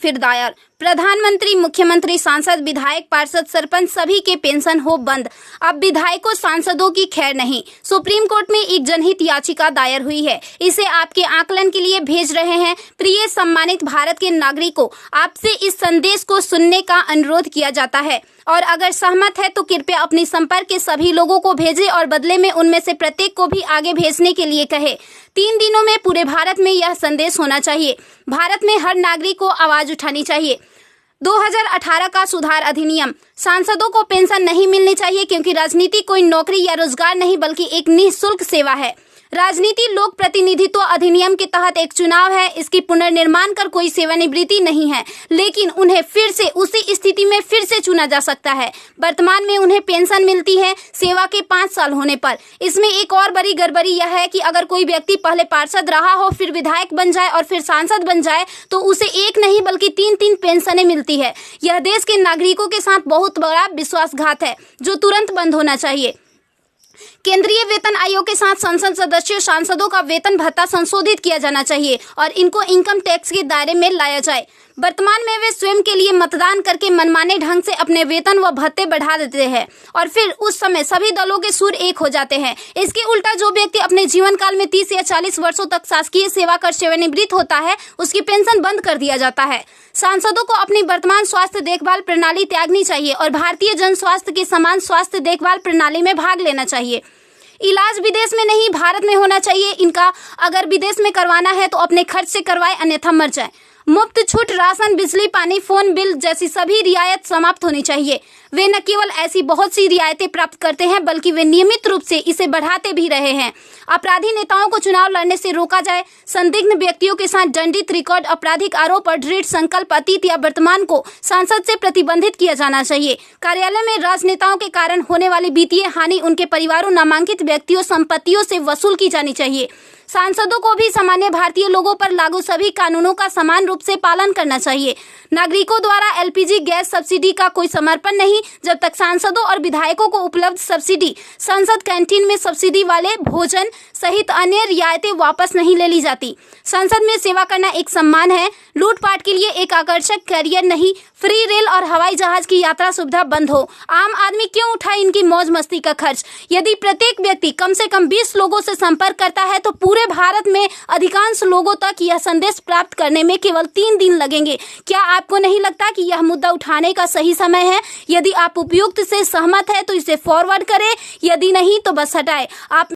फिर दायर। प्रधानमंत्री, मुख्यमंत्री, सांसद, विधायक, पार्षद, सरपंच सभी के पेंशन हो बंद। अब विधायकों, सांसदों की खैर नहीं। सुप्रीम कोर्ट में एक जनहित याचिका दायर हुई है। इसे आपके आकलन के लिए भेज रहे हैं। प्रिय सम्मानित भारत के नागरिकों, आपसे इस संदेश को सुनने का अनुरोध किया जाता है और अगर सहमत है तो कृपया अपने संपर्क के सभी लोगों को भेजें और बदले में उनमें से प्रत्येक को भी आगे भेजने के लिए कहें। 3 दिनों में पूरे भारत में यह संदेश होना चाहिए। भारत में हर नागरिक को आवाज उठानी चाहिए। 2018 का सुधार अधिनियम। सांसदों को पेंशन नहीं मिलनी चाहिए क्योंकि राजनीति कोई नौकरी या रोजगार नहीं बल्कि एक निःशुल्क सेवा है। राजनीति लोक प्रतिनिधित्व अधिनियम के तहत एक चुनाव है। इसकी पुनर्निर्माण कर कोई सेवानिवृत्ति नहीं है, लेकिन उन्हें फिर से उसी स्थिति में फिर से चुना जा सकता है। वर्तमान में उन्हें पेंशन मिलती है सेवा के 5 साल होने पर। इसमें एक और बड़ी गड़बड़ी यह है कि अगर कोई व्यक्ति पहले पार्षद रहा हो, फिर विधायक बन जाए और फिर सांसद बन जाए तो उसे एक नहीं बल्कि 3-3 पेंशनें मिलती है। यह देश के नागरिकों के साथ बहुत बड़ा विश्वासघात है जो तुरंत बंद होना चाहिए। केंद्रीय वेतन आयोग के साथ संसद सदस्यों, सांसदों का वेतन भत्ता संशोधित किया जाना चाहिए और इनको इनकम टैक्स के दायरे में लाया जाए। वर्तमान में वे स्वयं के लिए मतदान करके मनमाने ढंग से अपने वेतन व भत्ते बढ़ा देते हैं और फिर उस समय सभी दलों के सुर एक हो जाते हैं। इसके उल्टा जो व्यक्ति अपने जीवन काल में 30 या 40 वर्षों तक शासकीय सेवा कर सेवानिवृत्त होता है, उसकी पेंशन बंद कर दिया जाता है। सांसदों को अपनी वर्तमान स्वास्थ्य देखभाल प्रणाली त्यागनी चाहिए और भारतीय जन स्वास्थ्य के समान स्वास्थ्य देखभाल प्रणाली में भाग लेना चाहिए। इलाज विदेश में नहीं, भारत में होना चाहिए। इनका अगर विदेश में करवाना है तो अपने खर्च से करवाए, अन्यथा मर जाए। मुफ्त छूट, राशन, बिजली, पानी, फोन बिल जैसी सभी रियायत समाप्त होनी चाहिए। वे न केवल ऐसी बहुत सी रियायतें प्राप्त करते हैं बल्कि वे नियमित रूप से इसे बढ़ाते भी रहे हैं। अपराधी नेताओं को चुनाव लड़ने से रोका जाए। संदिग्ध व्यक्तियों के साथ दंडित रिकॉर्ड, आपराधिक आरोप और दृढ़ संकल्प अतीत या वर्तमान को सांसद से प्रतिबंधित किया जाना चाहिए। कार्यालय में राजनेताओं के कारण होने वाली वित्तीय हानि उनके परिवारों, नामांकित व्यक्तियों, संपत्तियों से वसूल की जानी चाहिए। सांसदों को भी सामान्य भारतीय लोगों पर लागू सभी कानूनों का समान रूप से पालन करना चाहिए। नागरिकों द्वारा एलपीजी गैस सब्सिडी का कोई समर्पण नहीं जब तक सांसदों और विधायकों को उपलब्ध सब्सिडी, संसद कैंटीन में सब्सिडी वाले भोजन सहित अन्य रियायतें वापस नहीं ले ली जाती। संसद में सेवा करना एक सम्मान है, लूटपाट के लिए एक आकर्षक करियर नहीं। फ्री रेल और हवाई जहाज की यात्रा सुविधा बंद हो। आम आदमी क्यों उठाए इनकी मौज मस्ती का खर्च? यदि प्रत्येक व्यक्ति कम से कम 20 लोगों से संपर्क करता है तो पूरे भारत में अधिकांश लोगों तक यह संदेश प्राप्त करने में केवल 3 दिन लगेंगे। क्या आपको नहीं लगता कि यह मुद्दा उठाने का सही समय है? यदि आप उपयुक्त से सहमत है तो इसे फॉरवर्ड करें, यदि नहीं तो बस हटाएं। आप